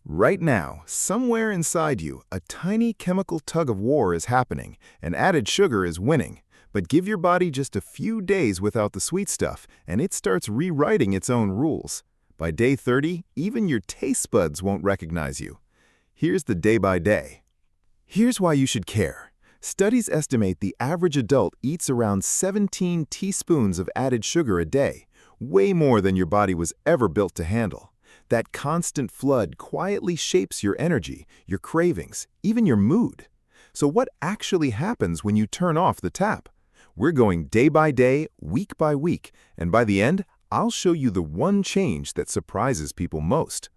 Right now, somewhere inside you, a tiny chemical tug-of-war is happening, and added sugar is winning. But give your body just a few days without the sweet stuff, and it starts rewriting its own rules. By day 30, even your taste buds won't recognize you. Here's the day by day. Here's why you should care. Studies estimate the average adult eats around 17 teaspoons of added sugar a day, way more than your body was ever built to handle. That constant flood quietly shapes your energy, your cravings, even your mood. So what actually happens when you turn off the tap? We're going day by day, week by week, and by the end, I'll show you the one change that surprises people most.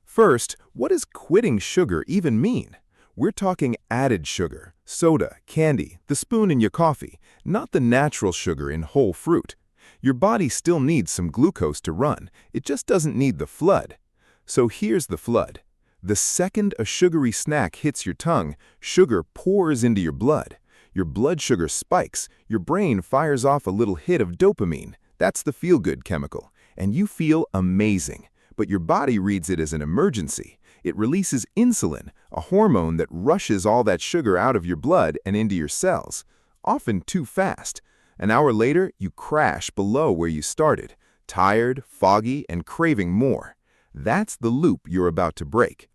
First, what does quitting sugar even mean? We're talking added sugar, soda, candy, the spoon in your coffee, not the natural sugar in whole fruit. Your body still needs some glucose to run, it just doesn't need the flood. So here's the flood. The second a sugary snack hits your tongue, sugar pours into your blood. Your blood sugar spikes, your brain fires off a little hit of dopamine, that's the feel-good chemical, and you feel amazing. But your body reads it as an emergency. It releases insulin, a hormone that rushes all that sugar out of your blood and into your cells, often too fast. An hour later, you crash below where you started, tired, foggy, and craving more. That's the loop you're about to break.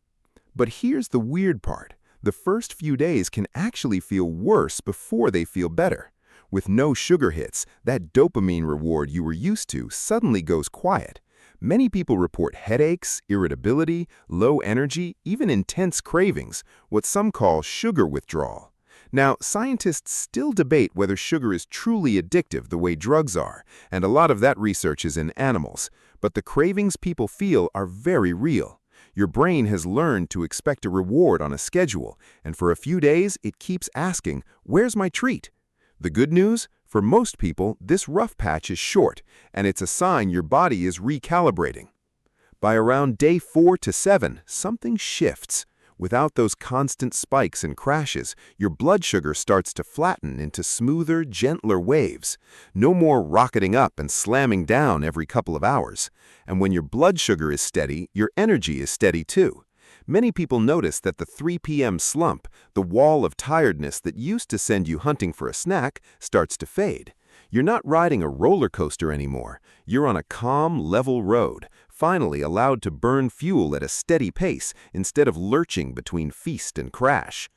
But here's the weird part. The first few days can actually feel worse before they feel better. With no sugar hits, that dopamine reward you were used to suddenly goes quiet. Many people report headaches, irritability, low energy, even intense cravings, what some call sugar withdrawal. Now, scientists still debate whether sugar is truly addictive the way drugs are, and a lot of that research is in animals. But the cravings people feel are very real. Your brain has learned to expect a reward on a schedule, and for a few days it keeps asking, "Where's my treat?" The good news? For most people, this rough patch is short, and it's a sign your body is recalibrating. By around day 4 to 7, something shifts. Without those constant spikes and crashes, your blood sugar starts to flatten into smoother, gentler waves. No more rocketing up and slamming down every couple of hours. And when your blood sugar is steady, your energy is steady too. Many people notice that the 3 p.m. slump, the wall of tiredness that used to send you hunting for a snack, starts to fade. You're not riding a roller coaster anymore. You're on a calm, level road, finally allowed to burn fuel at a steady pace instead of lurching between feast and crash.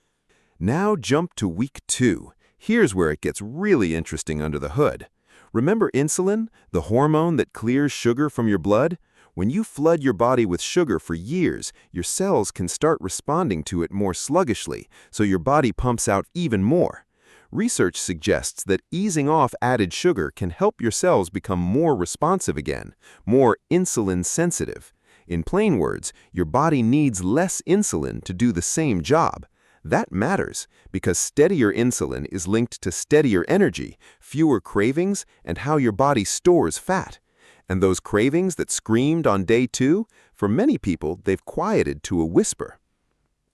Now jump to week 2. Here's where it gets really interesting under the hood. Remember insulin, the hormone that clears sugar from your blood? When you flood your body with sugar for years, your cells can start responding to it more sluggishly, so your body pumps out even more. Research suggests that easing off added sugar can help your cells become more responsive again, more insulin sensitive. In plain words, your body needs less insulin to do the same job. That matters because steadier insulin is linked to steadier energy, fewer cravings, and how your body stores fat. And those cravings that screamed on day 2, for many people, they've quieted to a whisper.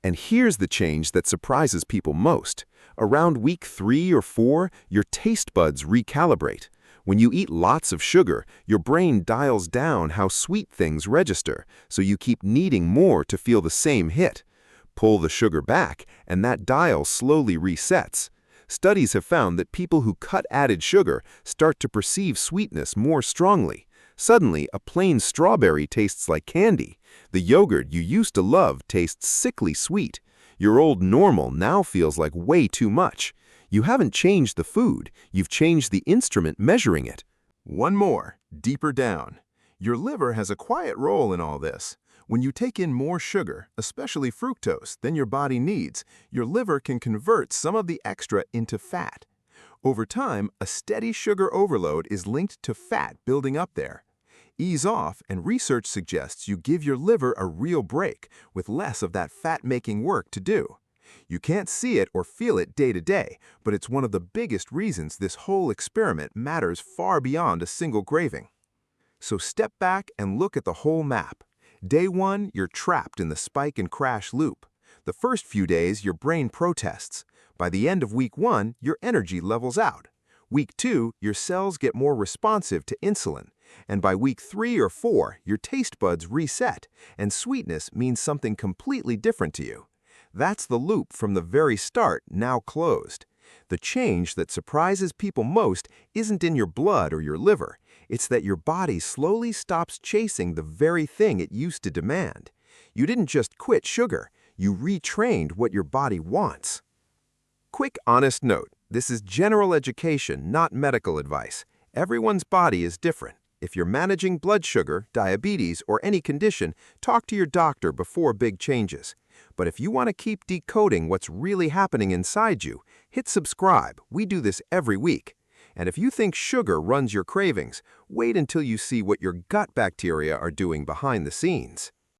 And here's the change that surprises people most. Around week 3 or 4, your taste buds recalibrate. When you eat lots of sugar, your brain dials down how sweet things register, so you keep needing more to feel the same hit. Pull the sugar back, and that dial slowly resets. Studies have found that people who cut added sugar start to perceive sweetness more strongly. Suddenly, a plain strawberry tastes like candy. The yogurt you used to love tastes sickly sweet. Your old normal now feels like way too much. You haven't changed the food, you've changed the instrument measuring it. One more, deeper down. Your liver has a quiet role in all this. When you take in more sugar, especially fructose, than your body needs, your liver can convert some of the extra into fat. Over time, a steady sugar overload is linked to fat building up there. Ease off, and research suggests you give your liver a real break with less of that fat-making work to do. You can't see it or feel it day to day, but it's one of the biggest reasons this whole experiment matters far beyond a single craving. So step back and look at the whole map. Day 1, you're trapped in the spike and crash loop. The first few days, your brain protests. By the end of week 1, your energy levels out. Week 2, your cells get more responsive to insulin. And by week 3 or 4, your taste buds reset, and sweetness means something completely different to you. That's the loop from the very start, now closed. The change that surprises people most isn't in your blood or your liver. It's that your body slowly stops chasing the very thing it used to demand. You didn't just quit sugar, you retrained what your body wants. Quick, honest note. This is general education, not medical advice. Everyone's body is different. If you're managing blood sugar, diabetes, or any condition, talk to your doctor before big changes. But if you want to keep decoding what's really happening inside you, hit subscribe. We do this every week. And if you think sugar runs your cravings, wait until you see what your gut bacteria are doing behind the scenes.